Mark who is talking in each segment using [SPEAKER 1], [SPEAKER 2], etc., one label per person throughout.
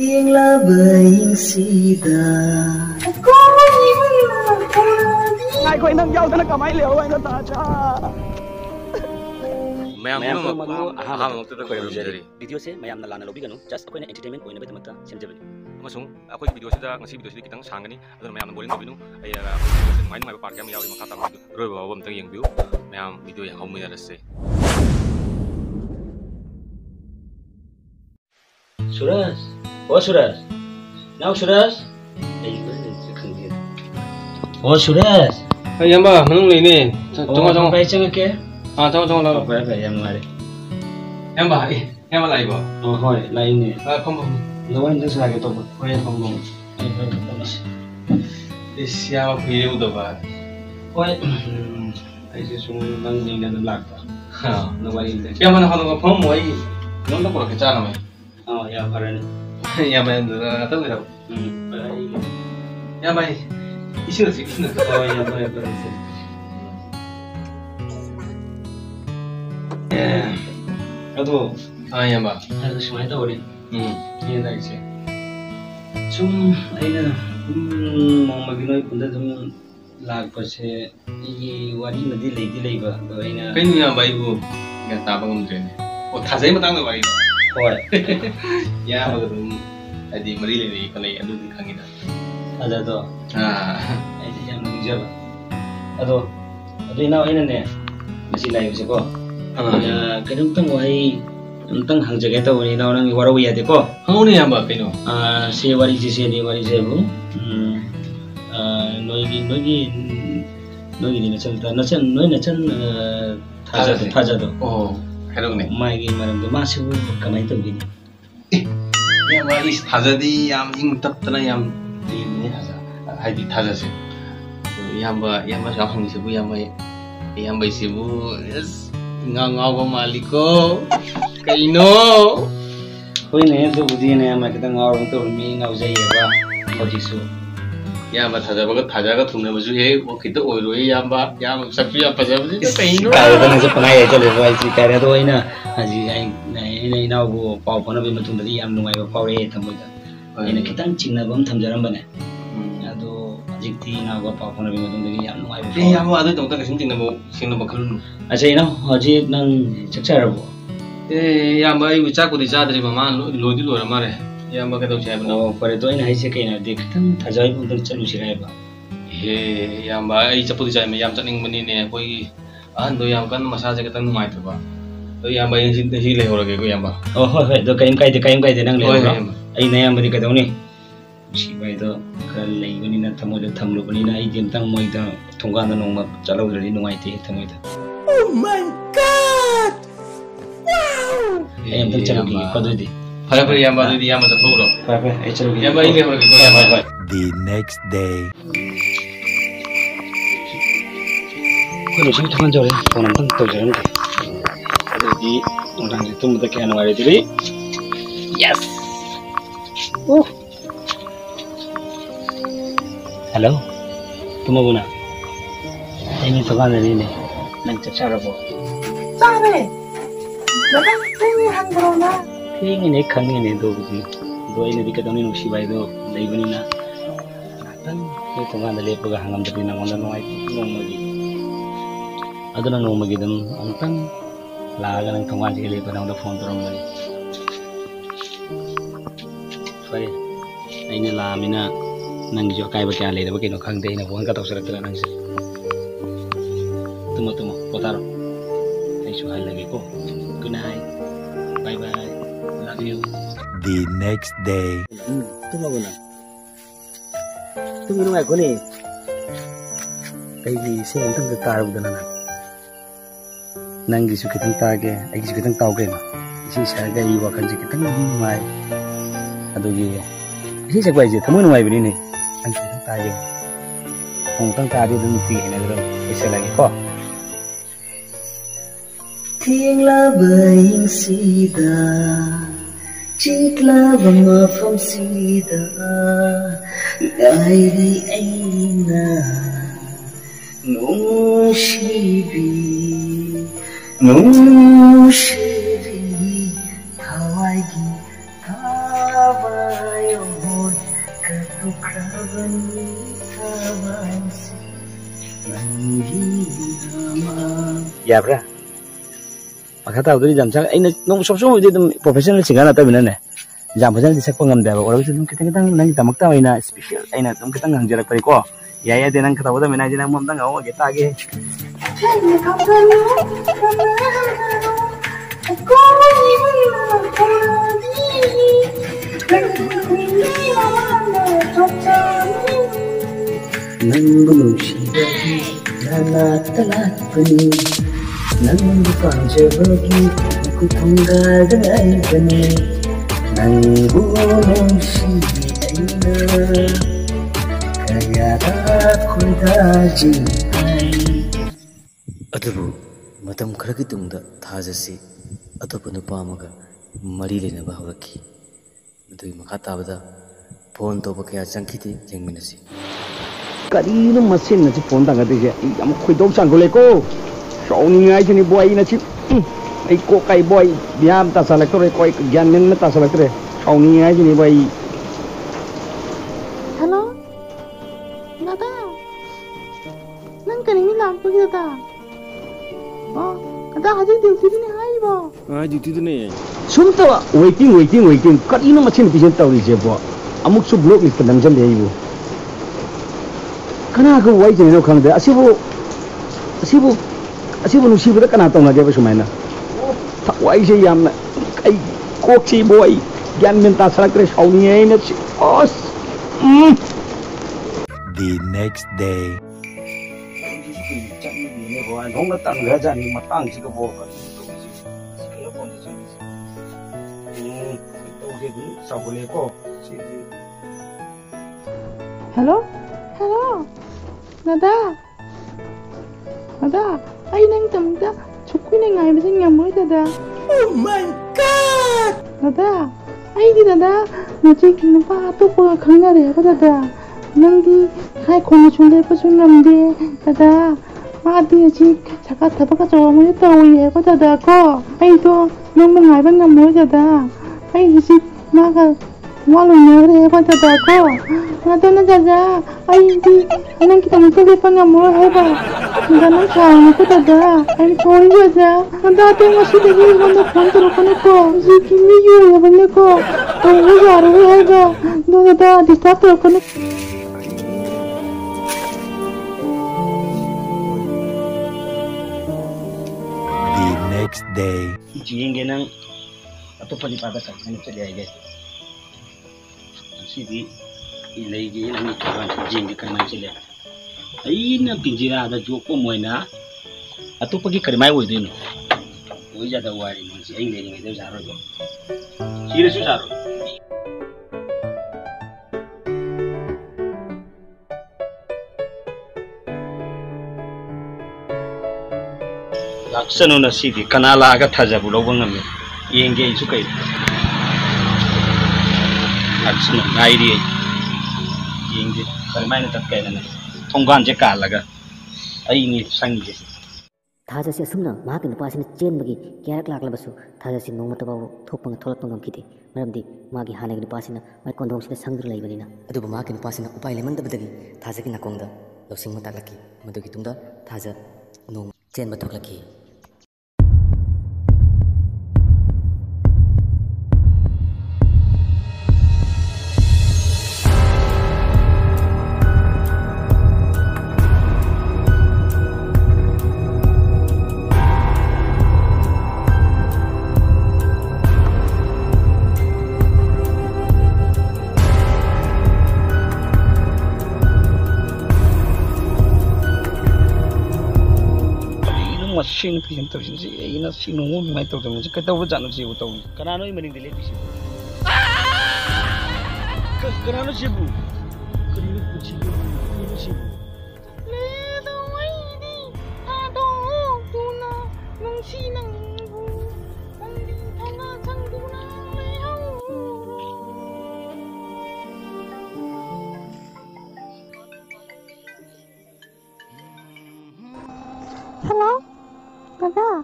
[SPEAKER 1] ꯌꯦꯡꯂꯕꯁꯤꯗ
[SPEAKER 2] ꯑꯩꯈꯣꯏ ꯅꯪ ꯌꯥꯎꯗꯅ ꯀꯃꯥꯏꯅ ꯂꯩꯍꯧꯏꯅꯣ ꯇꯥꯖꯥ
[SPEAKER 3] ꯃꯌꯥꯝ ꯑꯍꯥꯟꯕꯃꯛꯇꯗ ꯈꯣꯏꯔꯝꯖꯔꯤ
[SPEAKER 4] ꯚꯤꯗꯤꯑꯣꯁꯦ ꯃꯌꯥꯝꯅ ꯂꯥꯟꯅ ꯂꯧꯕꯤꯒꯅꯨ ꯖꯁ ꯑꯩꯈꯣꯏꯅ ꯑꯦꯟꯇꯔꯇꯦꯟꯃꯦꯟ ꯑꯣꯏꯅꯕꯒꯤꯗꯃꯛꯇ ꯁꯦꯝꯖꯕꯅꯤ
[SPEAKER 3] ꯑꯃꯁꯨꯡ ꯑꯩꯈꯣꯏꯒꯤ ꯚꯤꯗꯤꯑꯣꯁꯤꯗ ꯈꯤꯇꯪ ꯁꯥꯡꯒꯅꯤ ꯑꯗꯨꯅ ꯃꯌꯥꯝꯅ ꯕꯣꯔꯤꯡ ꯇꯧꯕꯤꯅꯨ ꯅꯨꯡꯉꯥꯏꯕ ꯄꯥꯔꯠ ꯌꯥꯝ ꯌꯥꯎꯏ ꯃꯈꯥ ꯇꯥꯕ ꯑꯔꯣꯏꯕ ꯐꯥꯎꯕ ꯑꯝꯇꯪ ꯌꯦꯡꯕꯤꯌꯨ ꯃꯌꯥꯝ ꯚꯤꯗꯤꯑꯣ ꯌꯦꯡꯍꯧꯃꯤꯟꯅꯔꯁꯦ
[SPEAKER 4] ꯁꯨꯔꯖ ꯑꯣ ꯁꯨꯔꯖ ꯅꯥꯎ ꯁꯨꯔꯖ ꯑꯣ ꯁꯨꯔꯖ
[SPEAKER 3] ꯏꯌꯥꯝꯕ ꯃꯅꯨꯡ ꯂꯩꯅꯦ
[SPEAKER 4] ꯆꯪꯉꯣ ꯀꯥꯏ ꯆꯪꯉꯛꯀꯦ
[SPEAKER 3] ꯆꯪꯉꯣ ꯂꯥꯛꯑꯣ
[SPEAKER 4] ꯐꯔꯦ ꯐꯔꯦ ꯌꯥꯝ ꯅꯨꯡꯉꯥꯏꯔꯦ
[SPEAKER 3] ꯏꯌꯥꯝꯕ ꯂꯥꯛꯏꯕꯣ
[SPEAKER 4] ꯍꯣꯏ ꯂꯥꯛꯏꯅꯦ
[SPEAKER 3] ꯐꯝ
[SPEAKER 4] ꯂꯋꯥꯏ ꯑꯝꯇ ꯁꯥꯒꯦ ꯇꯧꯕ
[SPEAKER 3] ꯍꯣꯏ ꯐꯝ ꯏꯁ ꯏꯌꯥꯝꯕ ꯀꯨꯏꯔꯦ ꯎꯗꯕ
[SPEAKER 4] ꯍꯣꯏ ꯑꯩꯁꯨ ꯁꯨꯝ ꯅꯪ ꯌꯦꯡꯅ ꯂꯥꯛꯄ ꯋꯥꯔꯤ
[SPEAKER 3] ꯏꯌꯥꯝꯕ ꯅꯍꯥꯟ ꯐꯝꯃꯣ ꯑꯩ ꯅꯉꯣꯟꯗ ꯄꯨꯔꯛꯀꯦ ꯆꯥꯅꯕ
[SPEAKER 4] ꯌꯥꯝ ꯐꯔꯦꯅꯦ
[SPEAKER 3] ꯏꯌꯥꯝꯕ ꯉꯥꯛꯇꯪ ꯂꯩꯔꯕ ꯏꯌꯥꯝꯕ 이시가 지금
[SPEAKER 4] 나도
[SPEAKER 3] 아니야
[SPEAKER 4] 아주 심하다 우리 이해나 이제 좀 아이는 먹먹이노 근데 좀 ꯂꯥꯛꯄꯁꯦ 이 와리나디 레이바 ꯑꯩꯅ
[SPEAKER 3] ꯀꯩꯅꯣ ꯏꯕꯨ ꯒ꯭ꯌꯥꯟ ꯇꯥꯕ ꯉꯝꯗ꯭ꯔꯦꯅꯦ ꯑꯣ ꯊꯥꯖꯩ ꯃꯇꯥꯡꯗ ꯋꯥꯔꯤꯗꯣ
[SPEAKER 4] ꯍꯣꯏ
[SPEAKER 3] ꯌꯥꯝꯕꯒ ꯑꯗꯨꯝ ꯍꯥꯏꯗꯤ ꯃꯔꯤ ꯂꯩꯅꯩ ꯈꯣꯠꯅꯩ ꯑꯗꯨꯗꯤ ꯈꯪꯉꯤꯗ
[SPEAKER 4] ꯑꯗꯣ ꯑꯩꯁꯦ ꯌꯥꯝ ꯅꯨꯡꯖꯕ ꯑꯗꯣ ꯏꯅꯥꯎ ꯑꯩꯅꯅꯦ ꯉꯁꯤ ꯂꯥꯛꯏꯕꯁꯦꯀꯣ ꯀꯩꯅꯣꯝꯇꯪ ꯋꯥꯍꯩ ꯑꯝꯇꯪ ꯍꯪꯖꯒꯦ ꯇꯧꯕꯅꯤ ꯏꯅꯥꯎ ꯅꯪꯒꯤ ꯋꯥꯔꯧꯕ ꯌꯥꯗꯦꯀꯣ
[SPEAKER 3] ꯍꯪꯉꯨꯅꯦ ꯏꯌꯥꯝꯕ ꯀꯩꯅꯣ
[SPEAKER 4] ꯁꯤ ꯋꯥꯔꯤꯁꯦ ꯋꯥꯔꯤꯁꯦꯕꯨ 너희들이 너희 나천 타자도
[SPEAKER 3] 해롱네
[SPEAKER 4] 마이기 말음도 마시고 가만히 덤비니
[SPEAKER 3] 야 마이 타자디 얌 잉답더나 얌 이네 타자 하이디 타자세 이함바 상황이세부 이함바 이세부 ngao maliko kaino
[SPEAKER 4] hoine to budine ama kita ngao to mi ngao jaiba hojisu yamba
[SPEAKER 3] 타자가 동네버주 해 오기도 오로이 얌바 얌 sakju 야 파자부지 페이노
[SPEAKER 4] 가이다는 저 파나이 저 레바이지 가래도 이나 아지 아이 나고 파우 파나비 마tun다디 얌 누가이바 파우레 담보이다 이나 기탄 칭나범 탐자람바네 아도 아직티 나고 파우 파나비 마tun다디 얌 누가이바
[SPEAKER 3] 에 얌바 아도 동다 가심 칭나보 칼루
[SPEAKER 4] 아자 이나 어지 난 적자라고
[SPEAKER 3] 에 얌바 이 짜고디 짜드리 마마 로디 로라 마레 ꯌꯥꯝꯕ ꯀꯩꯗꯧꯁꯦ ꯍꯥꯏꯕꯅꯣ
[SPEAKER 4] ꯐꯔꯦ ꯑꯗꯣ ꯑꯩꯅ ꯍꯥꯏꯁꯦ ꯀꯩꯅꯣꯗꯤ ꯈꯤꯇꯪ ꯊꯥꯖꯕ ꯑꯝꯇꯪ ꯆꯠꯂꯨꯁꯤꯔ ꯍꯥꯏꯕ
[SPEAKER 3] ꯌꯥꯝꯕ ꯑꯩ ꯆꯠꯄꯨꯗꯤ ꯆꯠꯂꯦ ꯌꯥꯝ ꯆꯠꯅꯤꯡꯕꯅꯤꯅꯦ ꯑꯩꯈꯣꯏꯒꯤ ꯑꯍꯟꯗꯣ ꯌꯥꯝ ꯀꯟꯅ ꯃꯁꯥꯁꯦ ꯈꯤꯇꯪ ꯅꯨꯡꯉꯥꯏꯇꯕ ꯑꯗꯣ ꯌꯥꯝꯕ ꯑꯩ ꯉꯁꯤ ꯂꯩꯍꯧꯔꯒꯦꯀꯣ ꯌꯥꯝꯕ
[SPEAKER 4] ꯍꯣꯏ ꯑꯗꯣ ꯀꯩꯝ ꯀꯥꯏꯗꯦ ꯅꯪ ꯂꯩꯍꯧꯔꯣ ꯑꯩꯅ ꯑꯌꯥꯝꯕꯗꯤ ꯀꯩꯗꯧꯅꯤ ꯅꯨꯡꯁꯤꯕ ꯍꯥꯏꯗꯣ ꯈꯔ ꯂꯩꯕꯅꯤꯅ ꯊꯃꯣꯏꯗ ꯊꯝꯂꯨꯕꯅꯤꯅ ꯑꯩꯗꯤ ꯑꯝꯇꯪ ꯃꯣꯏꯗ ꯊꯣꯡꯒꯥꯟꯗ ꯅꯣꯡꯃ ꯆꯠꯍꯧꯗ꯭ꯔꯗꯤ ꯅꯨꯡꯉꯥꯏꯇꯦ ꯊꯃꯣꯏꯗ
[SPEAKER 1] Oh my God! Wow!
[SPEAKER 4] ꯑꯩ ꯑꯝꯇꯪ ꯆꯠꯂꯨꯈꯤꯒꯦꯀꯣ ꯑꯗꯨꯗꯤ
[SPEAKER 3] fare yamba di yamba sa puro
[SPEAKER 4] fare ai chalo
[SPEAKER 3] yamba ile hore ko yamba
[SPEAKER 1] The next day.
[SPEAKER 4] ko sing thaman jore phone am tang to jare ne adudi orang itu muda kya na wari diri yes hello tumabuna ini to kan ni ne nang chachara bo
[SPEAKER 1] Sare! Naman kami hangrona.
[SPEAKER 4] ini kami ini do ini dikatakan ini musibah itu dari mana kan itu kan dari pegawai hangam tapi nama nama itu nomagi ada nomagi dan antang laga nang tunggal jadi pada udah phone turun lagi sorry ini lah mina nang jo kai bagai alih tapi no kang deh ini bukan kata usah terus nang sih temu potar ini suhal lagi kok good night bye bye
[SPEAKER 1] The next day.
[SPEAKER 4] Tumaguna. Tumino ko ni. Kay si entang katarog na na. Nang gisu kitang tage, ay gisu kitang tawag na. Isi sa gay wakan si kitang may. Adogi. Isi sa kway je, tamo no may binini. Ang kitang tage. Kung tang tage dun tingin na dun. Isa lagi ko.
[SPEAKER 1] Tinglabaying sida Chikla mafam sida Gayri aina Nushiri Tawagi Tawai
[SPEAKER 4] Ya bra, maka tahu dari jam sang, ini nong sob itu profesional sih kan atau benar nih? Jam pasang disak pengamda, orang itu kita nang kita makta ina spesial, ina nong kita ngang jarak periko. Ya dia nang ketawa tuh mina jinang mau tangga oh kita age. Nanggung siapa telat peni, nanggung panjang bagi aku tunggal dengan peni, nanggung siapa kaya aku dah cintai. Aduh, matam kerja tungda thajasi atau penuh pamaga mari lena bahuraki. Itu makata beda phone to pakai cangkiti yang minasi. Kali ini mesin nasi phone tangga tu je, yang aku itu cangkul eko. Show ni aja ni boy nasi, eko kai boy dia tak salah tu eko gian men tak salah tu. Show ni aja ni boy.
[SPEAKER 5] Hello, Nada, nang kini lag pergi Nada. Oh, Nada haji duty ni hai bo.
[SPEAKER 3] Duty tu ni.
[SPEAKER 4] Sumpah waiting. Kali ini mesin pisan tahu je bo. Amuk su blok ni pendam jam dia ibu. Karena aku wajib ni nak kang dia. Asibu nusi betul kan atau nggak dia bersamaina. Tak wajib yang kai koci boy. Jangan minta salah keres awalnya ini si os.
[SPEAKER 1] The next day.
[SPEAKER 4] Nong datang gaja ni matang jika bawa. Itu sabun eko.
[SPEAKER 5] Hello, Nada, ay nang tamda, chukui nang ay basing ngamoy Nada.
[SPEAKER 1] Oh my God!
[SPEAKER 5] Nada, ay di Nada, naji kinapa ato ko kanga re ko Nada. Nang di kay kono chule pa sunamde Nada. Adi aji jaga tabaga jawa mo ito uye ko Nada ko. Ay to nang mangay ba ngamoy Nada. Ay di maga walau nyere ko Nada ko. Nada na Nada, ay di nang kita telepon ngamoy heba. Nada nang sayang ko Nada. I'm sorry Nada. Nada ate masih lagi nanda phone telepon ko. Ziki ni yo ya bende ko. Tunggu jaro heba. Nada disturb telepon.
[SPEAKER 1] The next day.
[SPEAKER 4] Jingin nang atau panipada kan cari aja. Sini ilagi nang ikawan jingin kan cili. Aina pinjira ada joko moina. Atau pergi kermai woi dulu. Woi jada wari masih ini itu jaro jo. Sini su jaro. Laksana nasi di kanala agak taja bulau bangam yang gay suka itu. Laksana ngai dia yang gay kermai ni tak kaya nana. Tonggan je kalaga. Ini sanggih.
[SPEAKER 6] Thajasi asumna mahak nupasina chenbagi kyarak laklabasu thajasi nongmata babu thopanga tholappa ngamkite maramdi magi hanagi nupasina mai kondhongsina sangdur laibanina aduba mahak nupasina upai lemandabadagi thajaki nakongda losing mataklaki madugi tungda thaja nong chenba thoklaki.
[SPEAKER 4] Mesin pisan terus sih, ini nasi nunggu mai tahu macam kita tahu jangan sih tahu. Karena ini mending dilihat sih. Karena sih bu, kerana kucing ini sih.
[SPEAKER 5] Ledo ini, ado tuna nungsi nanggu, andi tanga sangduna lehau. Hello. Nada,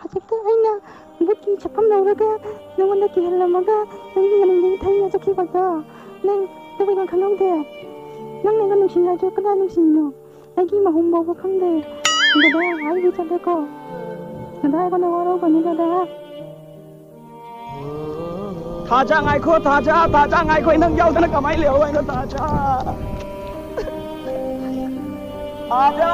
[SPEAKER 5] hajik tu aina buat ni cepam dah berada. Namun dah kihal lama dah, nanti yang ini thai aja kih baca. Nang tapi nang khang de. Nang nang nung sin hai jo kada nung sin no. Ai gi ma hum bo khang de. Dada ai gi chade ko. Dada ko na waro ko ni dada.
[SPEAKER 2] Thaja ngai khoi nang yau dana kamai leo ai na thaja. Thaja.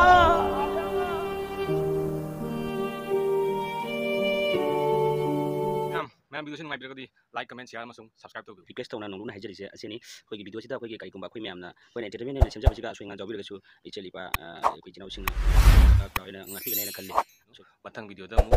[SPEAKER 3] मैम video से नुंगाई बिरगदी like comment share अमसुंग subscribe तौबी
[SPEAKER 4] request तौना नोंगुना हाइजरिसे असिनी अखोइगी वीडियो सिदा अखोइगी काइगुंबा अखोइ मैमना अखोइना एंटरटेनमेंट ने सेमजाबसिगा अशोइंगा जाबिरगसु इचेलिपा अखोइ जिनाउसिंग गाइना ngati gane na kalli
[SPEAKER 3] मथंग वीडियो दा मु